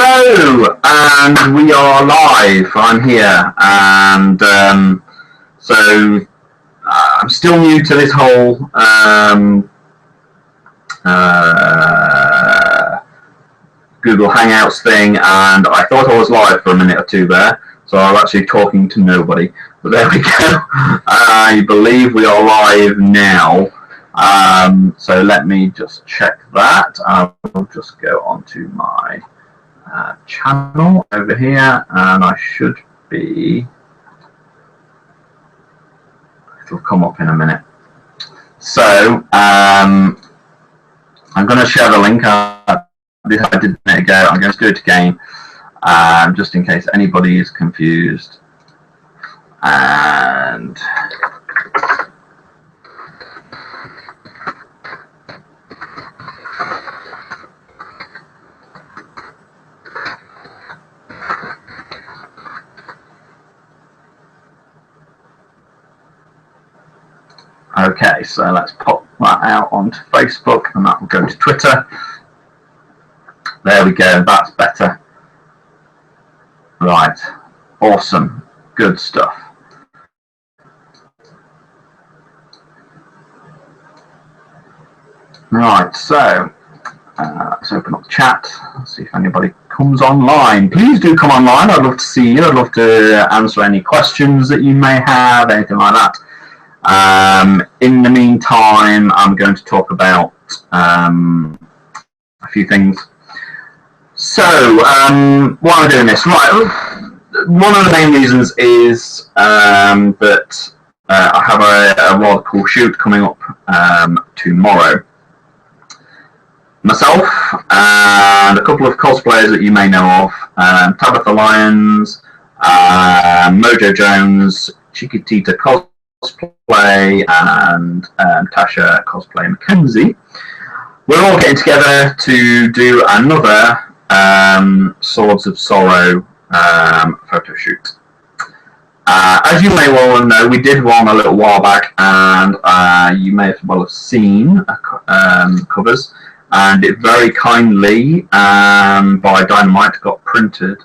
Hello, and we are live. I'm here, and so I'm still new to this whole Google Hangouts thing, and I thought I was live for a minute or two there, so I was actually talking to nobody. But there we go. I believe we are live now. So let me just check that. I'll just go onto my channel over here, and I should be. It'll come up in a minute. So I'm going to share the link. I did a minute ago. I'm going to do it again, just in case anybody is confused. And okay, so let's pop that out onto Facebook, and that will go to Twitter. There we go, that's better. Right, awesome, good stuff. Right, so let's open up the chat, see if anybody comes online. Please do come online, I'd love to see you, I'd love to answer any questions that you may have, anything like that. In the meantime, I'm going to talk about a few things. So, why am I doing this? Right, one of the main reasons is that I have a rather cool shoot coming up tomorrow. Myself and a couple of cosplayers that you may know of, Tabitha Lyons, Mojo Jones, Chiquitita Cosplay, and Tasha Cosplay Mackenzie. We're all getting together to do another Swords of Sorrow photo shoot. As you may well know, we did one a little while back, and you may well have seen covers, and it very kindly by Dynamite got printed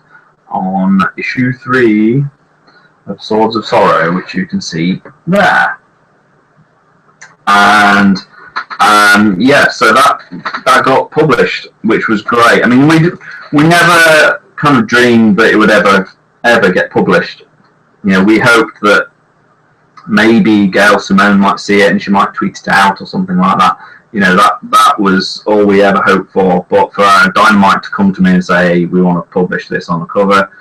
on issue 3 of Swords of Sorrow, which you can see there. And yeah, so that got published, which was great. I mean, we never kind of dreamed that it would ever get published. You know, we hoped that maybe Gail Simone might see it and she might tweet it out or something like that. You know, that was all we ever hoped for. But for Dynamite to come to me and say, we want to publish this on the cover,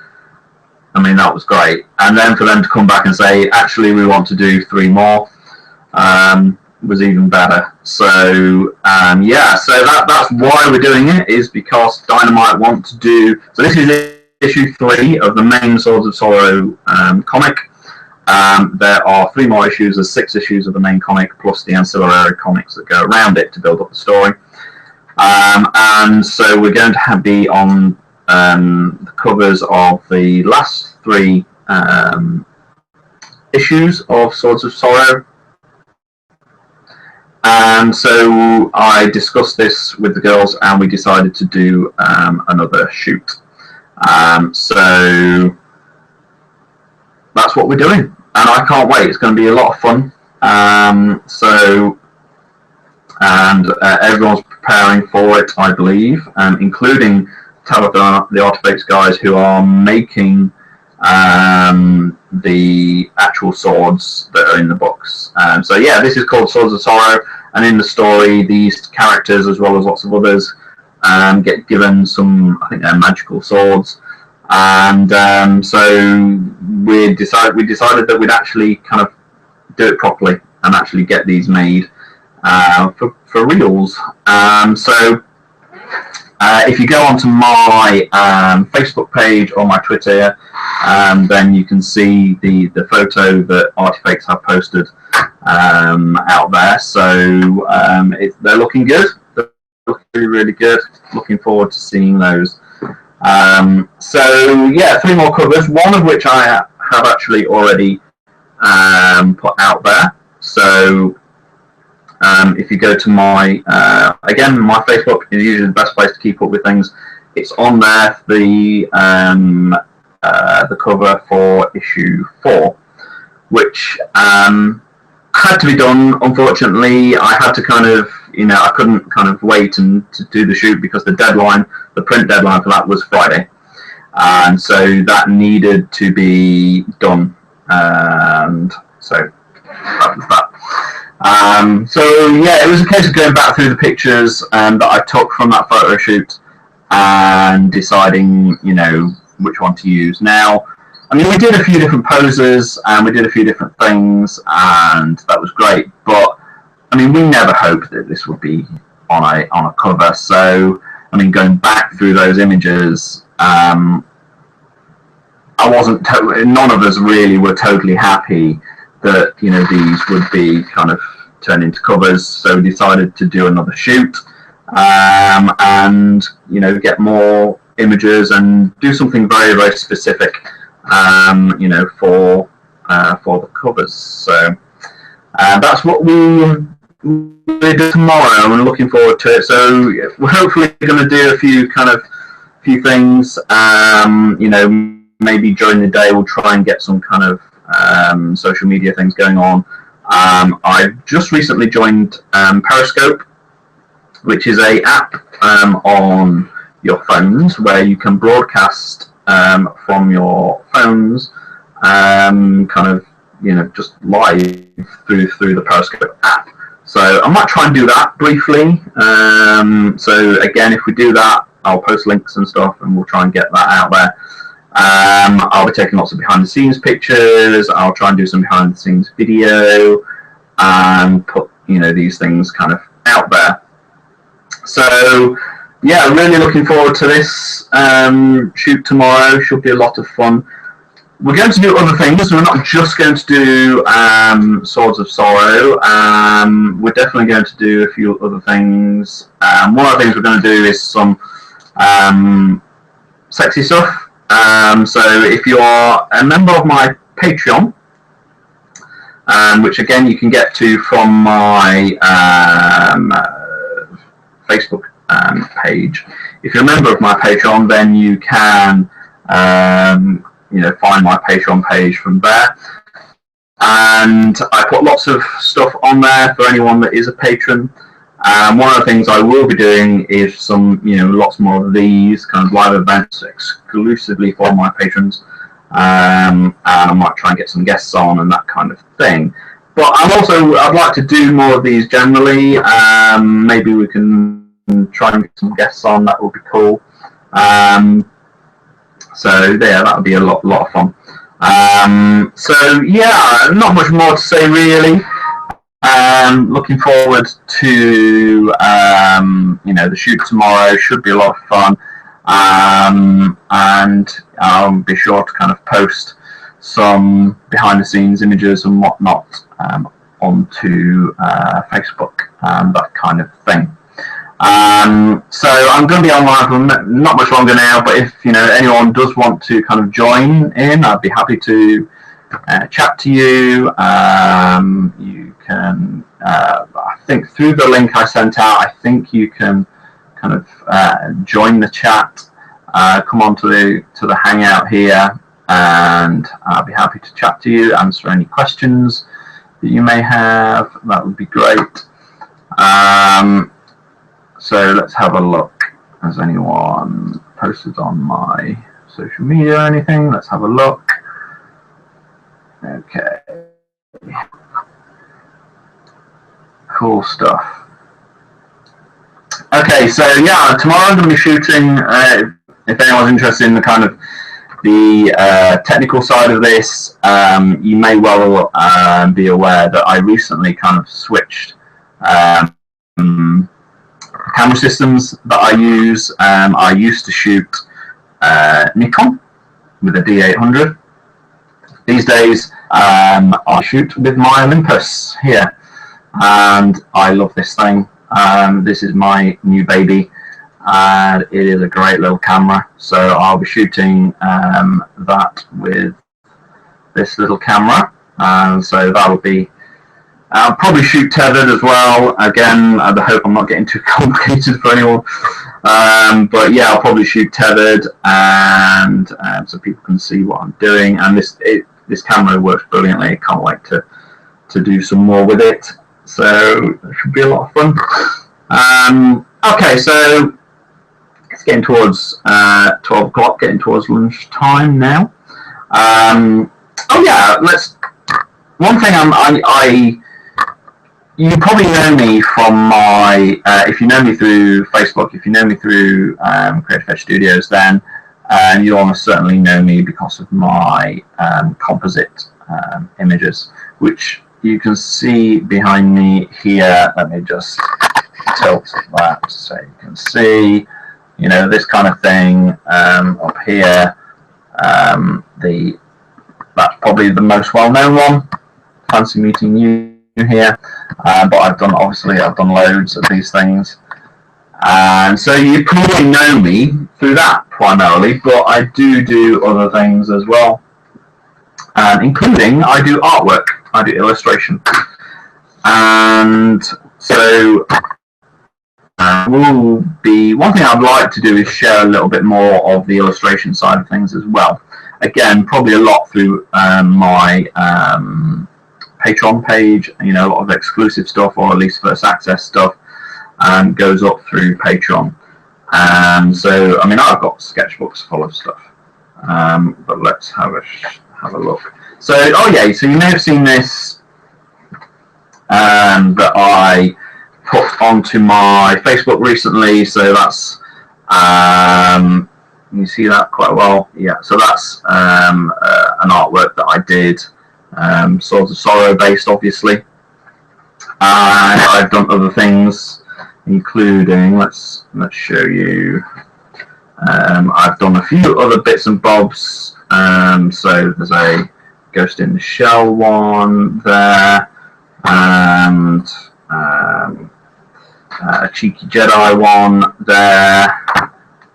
I mean, that was great. And then for them to come back and say, actually, we want to do 3 more, was even better. So, yeah, so that's why we're doing it, is because Dynamite want to do. So this is issue 3 of the main Swords of Sorrow comic. There are 3 more issues. There's 6 issues of the main comic, plus the ancillary comics that go around it to build up the story. And so we're going to be on the covers of the last 3 issues of Swords of Sorrow. And so I discussed this with the girls, and we decided to do another shoot. So that's what we're doing, and I can't wait. It's going to be a lot of fun. Everyone's preparing for it, I believe, including Tabitha, the Artifacts guys, who are making the actual swords that are in the books. So yeah, this is called Swords of Sorrow, and in the story, these characters, as well as lots of others, get given some, I think they're magical swords. And so we decided that we'd actually kind of do it properly and actually get these made for reals. So if you go onto my Facebook page or my Twitter, then you can see the photo that Artifacts have posted out there. So they're looking good. They're looking really good. Looking forward to seeing those. So yeah, 3 more covers, one of which I have actually already put out there. So if you go to my again, my Facebook is usually the best place to keep up with things. it's on there, the cover for issue 4, which had to be done. Unfortunately, I had to kind of, I couldn't kind of wait to do the shoot because the print deadline for that was Friday, and so that needed to be done, and so that was that. So yeah, it was a case of going back through the pictures that I took from that photo shoot and deciding, which one to use. Now, I mean, we did a few different poses and we did a few different things, and that was great. But I mean, we never hoped that this would be on a cover. So I mean, going back through those images, none of us really were totally happy that these would be kind of turned into covers. So we decided to do another shoot, and get more images and do something very, very specific, for the covers. So that's what we do tomorrow, and we're looking forward to it. So we're hopefully going to do a few things. Maybe during the day we'll try and get some kind of social media things going on. I've just recently joined Periscope, which is a app on your phones where you can broadcast from your phones, just live through the Periscope app. So I might try and do that briefly. So again, if we do that, I'll post links and stuff, and we'll try and get that out there. I'll be taking lots of behind-the-scenes pictures. I'll try and do some behind-the-scenes video and put these things kind of out there. So yeah, really looking forward to this shoot tomorrow. Should be a lot of fun. We're going to do other things. We're not just going to do Swords of Sorrow. We're definitely going to do a few other things. One of the things we're going to do is some sexy stuff. So if you are a member of my Patreon, which again you can get to from my Facebook page. If you're a member of my Patreon, then you can find my Patreon page from there. And I put lots of stuff on there for anyone that is a patron. One of the things I will be doing is some, lots more of these kind of live events exclusively for my patrons. And I might try and get some guests on and that kind of thing. But I'd like to do more of these generally. Maybe we can try and get some guests on. That would be cool. So yeah, that would be a lot of fun. So yeah, not much more to say really. Looking forward to the shoot tomorrow. Should be a lot of fun, and I'll be sure to kind of post some behind the scenes images and whatnot onto Facebook and that kind of thing. So I'm going to be online for not much longer now, but if anyone does want to kind of join in, I'd be happy to chat to you. You can, I think through the link I sent out, I think you can kind of join the chat, come on to the Hangout here, and I'll be happy to chat to you, answer any questions that you may have. That would be great. So let's have a look. Has anyone posted on my social media or anything? Let's have a look. Okay. Cool stuff. Okay, so yeah, tomorrow I'm going to be shooting, if anyone's interested in the kind of the technical side of this, you may well be aware that I recently kind of switched camera systems that I use. I used to shoot Nikon with a D800. These days I shoot with my Olympus here, and I love this thing. This is my new baby, and it is a great little camera. So I'll be shooting that with this little camera, and so that'll be I'll probably shoot tethered as well. Again, I hope I'm not getting too complicated for anyone. But yeah, I'll probably shoot tethered, and so people can see what I'm doing. And this camera works brilliantly. I can't wait to do some more with it. So it should be a lot of fun. Okay, so it's getting towards 12 o'clock, getting towards lunchtime now. Oh yeah, one thing you probably know me from my, if you know me through Facebook, if you know me through Creative Edge Studios, then you almost certainly know me because of my composite images, which you can see behind me here. Let me just tilt that so you can see, this kind of thing up here. That's probably the most well-known one. Fancy meeting you here. But I've done loads of these things. And so you probably know me through that primarily, but I do other things as well. Including I do artwork, I do illustration. And so one thing I'd like to do is share a little bit more of the illustration side of things as well. Again, probably a lot through my Patreon page. A lot of exclusive stuff, or at least first access stuff, goes up through Patreon. So, I mean, I've got sketchbooks full of stuff. But let's have a look. So, so you may have seen this that I put onto my Facebook recently. So that's you see that quite well. Yeah. So that's an artwork that I did, Swords of Sorrow based, obviously. And I've done other things, including let's show you. I've done a few other bits and bobs. So there's a Ghost in the Shell one there, and a Cheeky Jedi one there.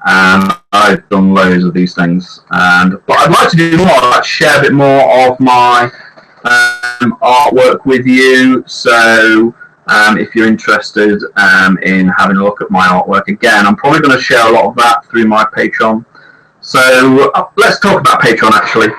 I've done loads of these things, but I'd like to do more. I'd like to share a bit more of my artwork with you. So if you're interested in having a look at my artwork, again, I'm probably going to share a lot of that through my Patreon. So let's talk about Patreon, actually.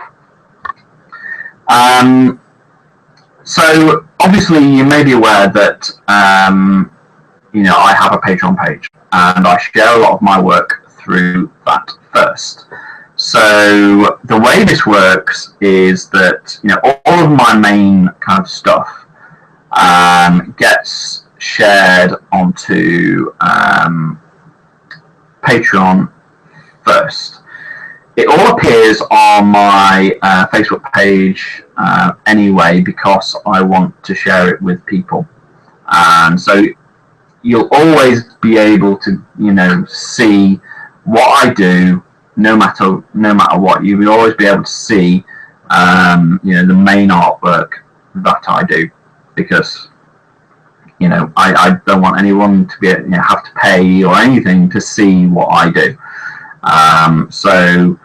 So obviously you may be aware that I have a Patreon page, and I share a lot of my work through that first. So the way this works is that all of my main kind of stuff gets shared onto Patreon first. It all appears on my Facebook page anyway, because I want to share it with people. And so you'll always be able to see what I do, no matter what. You will always be able to see the main artwork that I do, because I don't want anyone to be have to pay or anything to see what I do. So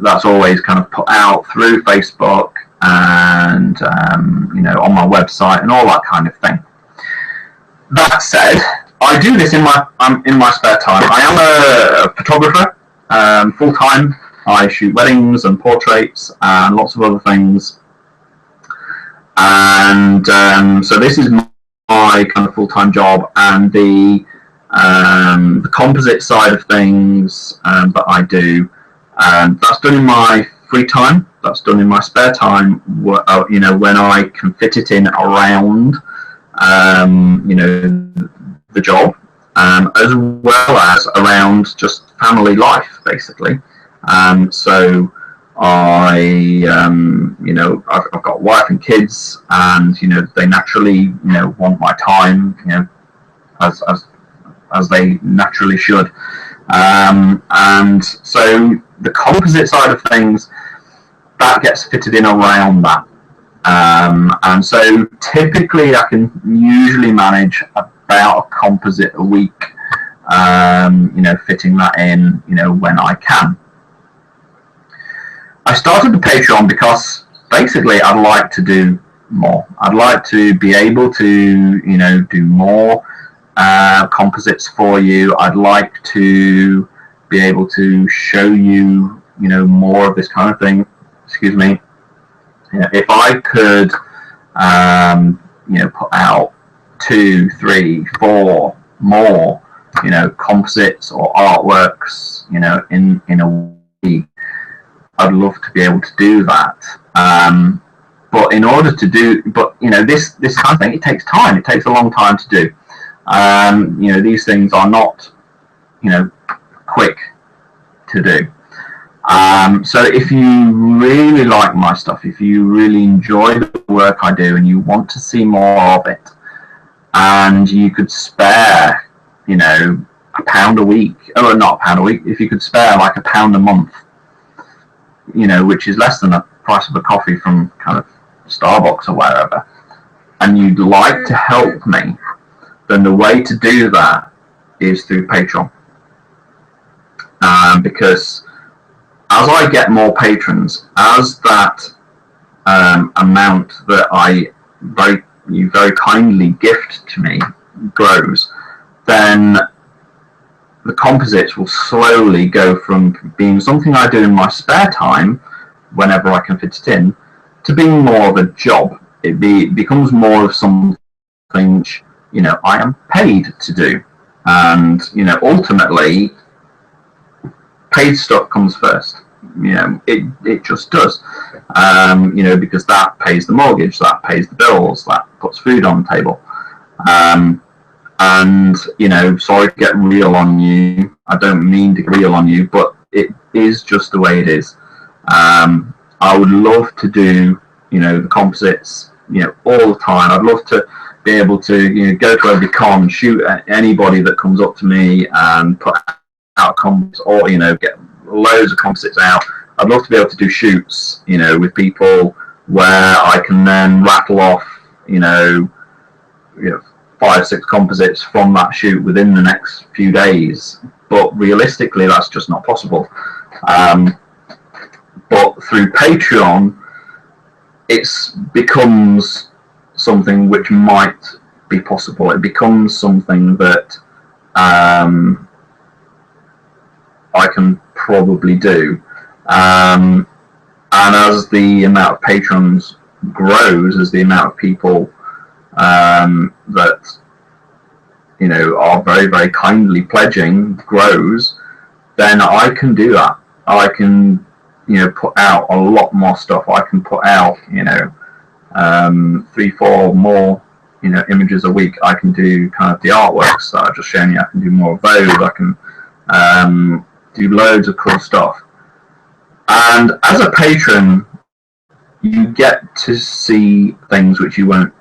that's always kind of put out through Facebook and on my website and all that kind of thing. That said, I do this in my spare time. I am a photographer, full time. I shoot weddings and portraits and lots of other things. And so this is my kind of full time job, and the composite side of things that I do. That's done in my free time. That's done in my spare time. When I can fit it in around, the job, as well as around just family life, basically. So I've got a wife and kids, and they naturally want my time, as they naturally should. And so the composite side of things, that gets fitted in around that. And so typically I can usually manage about a composite a week, fitting that in, when I can. I started the Patreon because basically I'd like to do more. I'd like to be able to, do more composites for you. I'd like to be able to show you, more of this kind of thing. Excuse me. If I could, put out 2, 3, 4 more, composites or artworks, in a week, I'd love to be able to do that. But in order to do, this kind of thing, it takes time. It takes a long time to do. These things are not, quick to do. So if you really like my stuff, if you really enjoy the work I do and you want to see more of it, and you could spare, £1 a week, or not £1 a week, if you could spare like £1 a month, which is less than the price of a coffee from kind of Starbucks or wherever, and you'd like to help me, then the way to do that is through Patreon. Because as I get more patrons, as that amount that you very kindly gift to me grows, then the composites will slowly go from being something I do in my spare time, whenever I can fit it in, to being more of a job. It becomes more of something I am paid to do, and ultimately, paid stuff comes first. It just does. Because that pays the mortgage, that pays the bills, that puts food on the table. And sorry to get real on you. I don't mean to get real on you, but it is just the way it is. I would love to do, the composites, all the time. I'd love to be able to, go to every con, shoot at anybody that comes up to me and put out composites, or, get loads of composites out. I'd love to be able to do shoots, with people where I can then rattle off, 5, 6 composites from that shoot within the next few days. But realistically, that's just not possible. But through Patreon, it becomes something which might be possible. It becomes something that I can probably do. And as the amount of patrons grows, as the amount of people that are very, very kindly pledging grows, then I can do that. I can put out a lot more stuff. I can put out 3, 4 more images a week. I can do kind of the artworks that I've just shown you. I can do more of those. I can do loads of cool stuff. And as a patron, you get to see things which you won't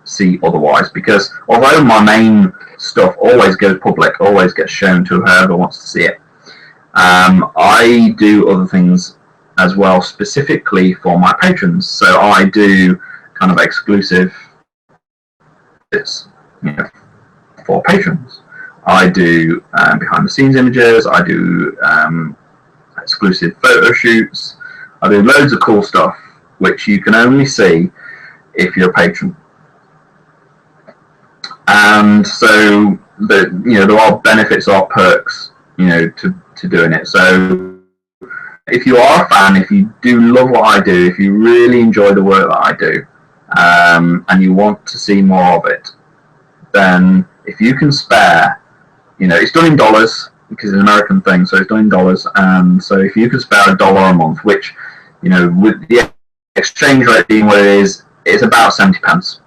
see otherwise, because although my main stuff always goes public, always gets shown to whoever wants to see it, I do other things as well, specifically for my patrons. So I do kind of exclusive bits, for patrons. I do behind the scenes images. I do exclusive photo shoots. I do loads of cool stuff which you can only see if you're a patron. And so there are benefits, or perks, to doing it. So if you are a fan, if you do love what I do, if you really enjoy the work that I do, and you want to see more of it, then if you can spare, it's done in dollars, because it's an American thing, so it's done in dollars. And so if you can spare $1 a month, which, with the exchange rate being what it is, it's about 70 pence.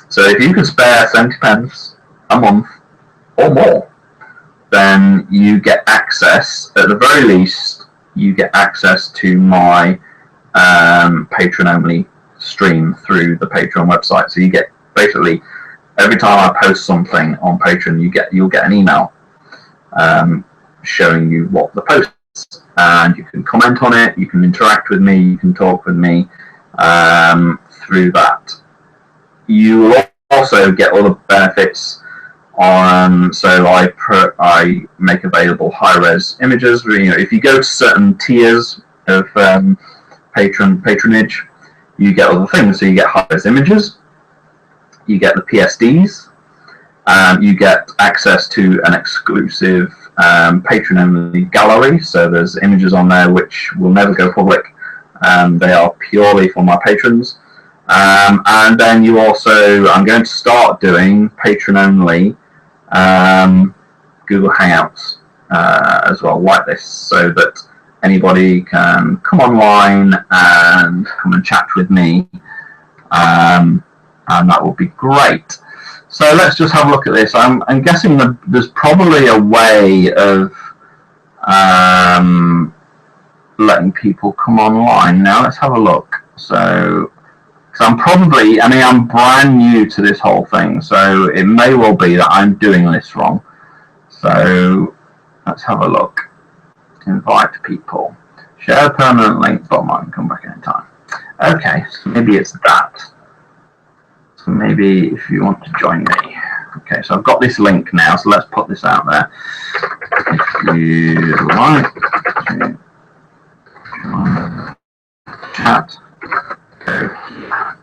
So if you can spare 70 pence a month or more, then you get access, at the very least, you get access to my patron-only stream through the Patreon website. So you get, basically, every time I post something on Patreon, you'll get an email showing you what the post is. And you can comment on it, you can interact with me, you can talk with me through that. You will also get other benefits on, so I make available high-res images. If you go to certain tiers of patronage, you get other things. So you get high-res images, you get the PSDs, you get access to an exclusive patron-only gallery. So there's images on there which will never go public. They are purely for my patrons. And then you also, I'm going to start doing patron-only Google Hangouts as well, like this, so that anybody can come online and come and chat with me, and that would be great. So let's just have a look at this. I'm guessing that there's probably a way of letting people come online. Now let's have a look. So, because I'm brand new to this whole thing, so it may well be that I'm doing this wrong. So let's have a look. Invite people. Share a permanent link, but I can come back anytime. Okay, so maybe it's that. So maybe if you want to join me. Okay, so I've got this link now, so let's put this out there. If you like to chat, go here.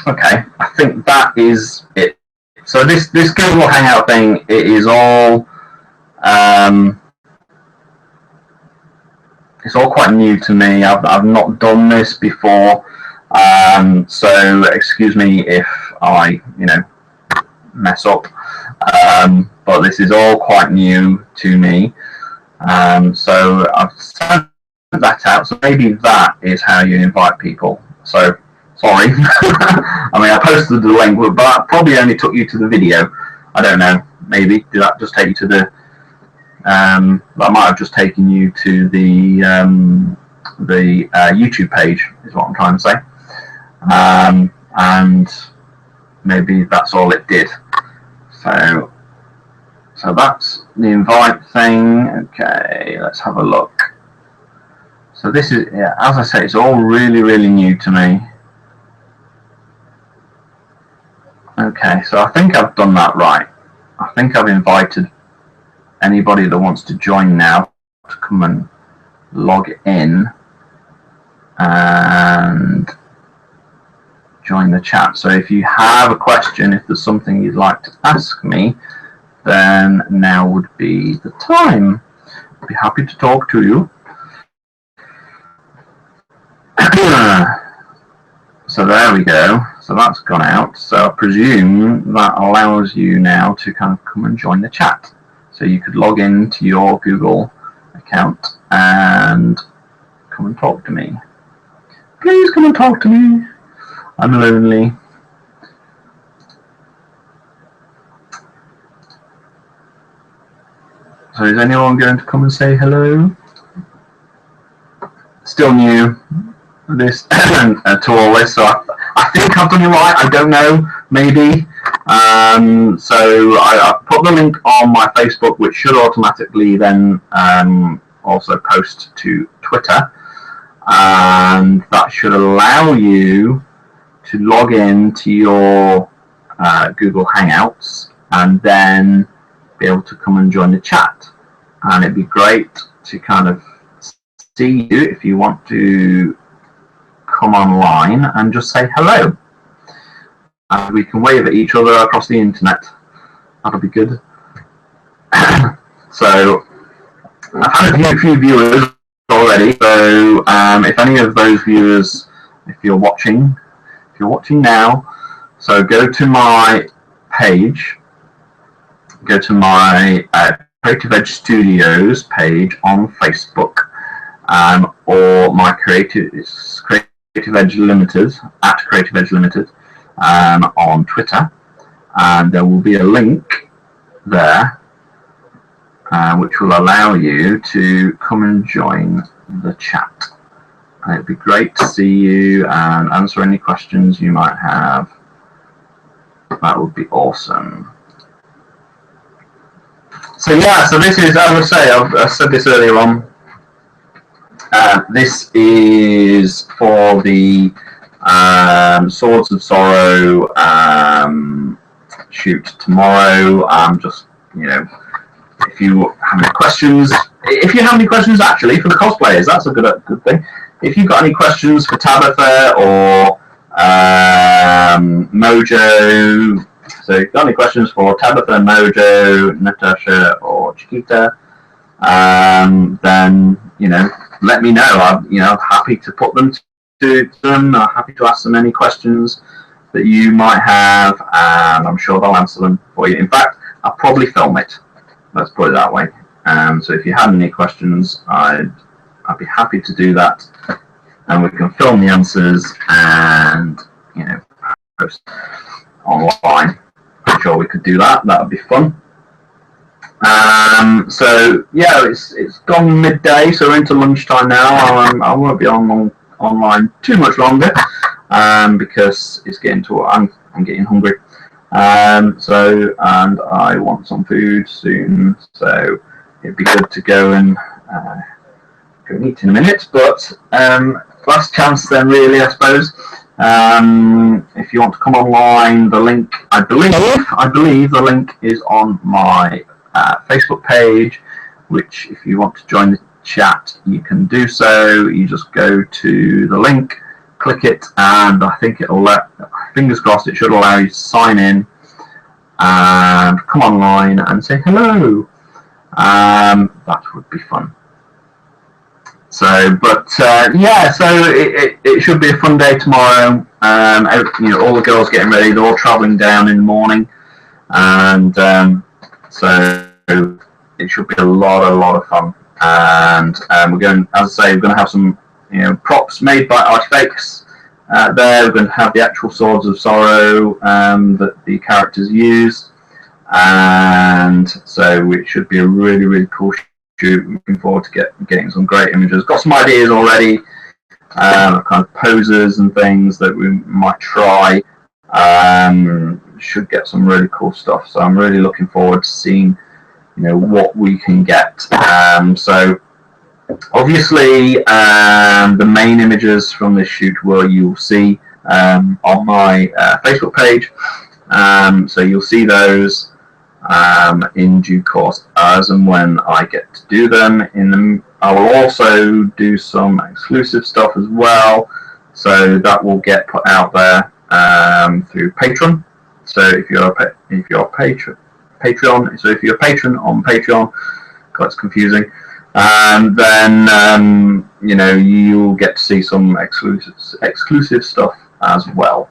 Okay, I think that is it. So this Google Hangout thing, it is all it's all quite new to me. I've not done this before, so excuse me if I mess up. But this is all quite new to me. So I've sent that out. So maybe that is how you invite people. So. Sorry. I mean, I posted the link, but that probably only took you to the video. I don't know. Maybe. Did that just take you to the... that might have just taken you to the YouTube page, is what I'm trying to say. And maybe that's all it did. So that's the invite thing. Okay, let's have a look. So this is, yeah, as I say, it's all really, really new to me. Okay, so I think I've done that right. I think I've invited anybody that wants to join now to come and log in and join the chat. So if you have a question, if there's something you'd like to ask me, then now would be the time. I'd be happy to talk to you. So there we go. So that's gone out. So I presume that allows you now to kind of come and join the chat. So you could log into your Google account and come and talk to me. Please come and talk to me. I'm lonely. So is anyone going to come and say hello? Still new this to all this, so I think I've done it right. I don't know, maybe. So I put the link on my Facebook, which should automatically then also post to Twitter, and that should allow you to log in to your Google Hangouts and then be able to come and join the chat. And it'd be great to kind of see you if you want to come online and just say hello. And we can wave at each other across the internet. That'll be good. So I've had a few viewers already, so if any of those viewers, if you're watching now, so go to my page, go to my Creative Edge Studios page on Facebook, or my Creative Edge Limited, at Creative Edge Limited, on Twitter, and there will be a link there which will allow you to come and join the chat. And it'd be great to see you and answer any questions you might have. That would be awesome. So yeah, so this is, as I say, I said this earlier on, this is for the Swords of Sorrow shoot tomorrow. Just, you know, if you have any questions, actually, for the cosplayers, that's a good thing. If you've got any questions for Tabitha or Mojo, so if you've got any questions for Tabitha, Mojo, Natasha, or Chiquita, then, you know, let me know. I'm, you know, happy to put them to them. I'm happy to ask them any questions that you might have, and I'm sure they'll answer them for you. In fact, I'll probably film it. Let's put it that way. So if you had any questions, I'd be happy to do that, and we can film the answers and, you know, post online. I'm sure we could do that. That would be fun. So yeah, it's gone midday, so we're into lunchtime now. I won't be online too much longer, because it's getting to I'm getting hungry. So, and I want some food soon, so it'd be good to go and go and eat in a minute. But last chance then, really, I suppose. If you want to come online, the link, I believe the link is on my Facebook page, which if you want to join the chat, you can do so. You just go to the link, click it, and I think it'll fingers crossed, it should allow you to sign in and come online and say hello. That would be fun. So, but yeah, so it should be a fun day tomorrow. You know, all the girls getting ready. They're all travelling down in the morning, and so it should be a lot of fun. And we're going, as I say, we're going to have some, you know, props made by Artifacts. There, we're going to have the actual Swords of Sorrow that the characters use, and so it should be a really cool shoot. Looking forward to getting some great images. Got some ideas already, kind of poses and things that we might try. Should get some really cool stuff. So I'm really looking forward to seeing, you know, what we can get. So obviously, the main images from this shoot you'll see on my Facebook page. So you'll see those in due course, as and when I get to do them. I will also do some exclusive stuff as well, so that will get put out there through Patreon. So if you're a Patreon, so if you're a patron on Patreon, God, it's confusing. Then you know, you'll get to see some exclusive stuff as well.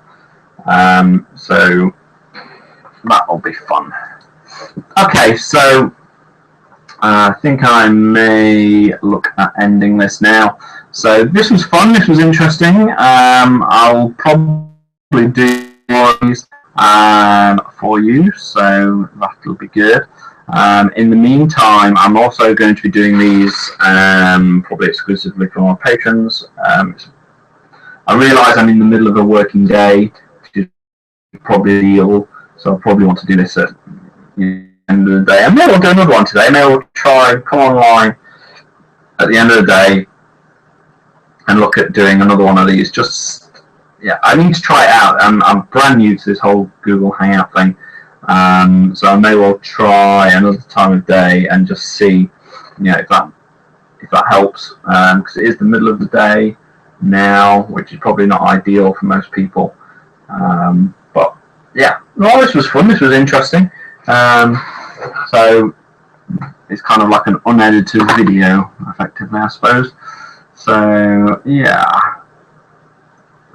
So that'll be fun. Okay, so I think I may look at ending this now. So this was fun. This was interesting. I'll probably do more of these for you, so that'll be good. In the meantime, I'm also going to be doing these probably exclusively for my patrons. I realise I'm in the middle of a working day, which is probably ideal, so I'll probably want to do this at the end of the day. And maybe I'll do another one today. Maybe I'll try come online at the end of the day and look at doing another one of these. Just, yeah, I need to try it out. I'm brand new to this whole Google Hangout thing. So I may well try another time of day and just see, you know, if that helps, because it is the middle of the day now, which is probably not ideal for most people. But yeah, well, this was fun. This was interesting. So it's kind of like an unedited video, effectively, I suppose. So yeah,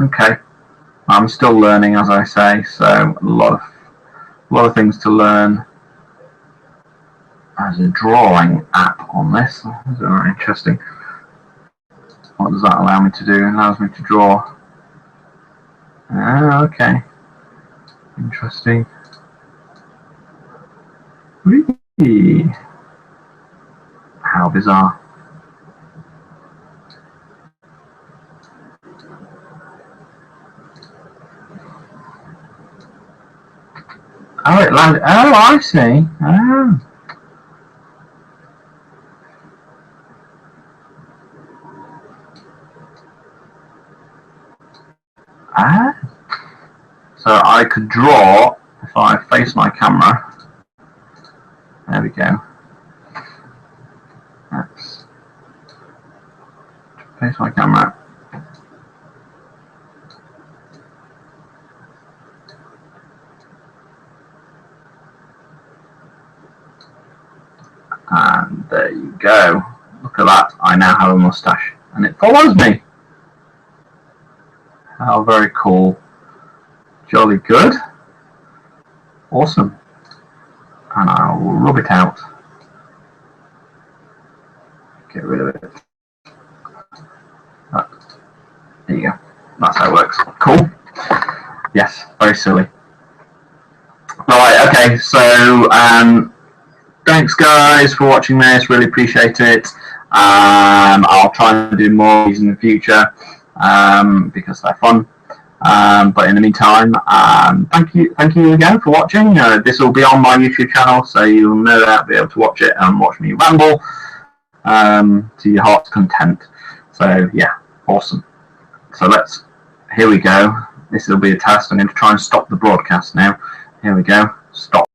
okay. I'm still learning, as I say. So a lot of things to learn. There's a drawing app on this. That's very interesting. What does that allow me to do? It allows me to draw. Okay. Interesting. Whee! How bizarre. Oh, it landed. Oh, I see. Oh. So I could draw if I face my camera, there we go. Let's face my camera. And there you go. Look at that. I now have a mustache. And it follows me. How very cool. Jolly good. Awesome. And I will rub it out. Get rid of it. There you go. That's how it works. Cool. Yes, very silly. Right, okay, so thanks guys for watching this, really appreciate it. I'll try and do more of these in the future because they're fun. But in the meantime, thank you again for watching. This will be on my YouTube channel, so you'll no doubt be able to watch it and watch me ramble to your heart's content. So yeah, awesome. So here we go. This will be a test. I'm going to try and stop the broadcast now. Here we go. Stop.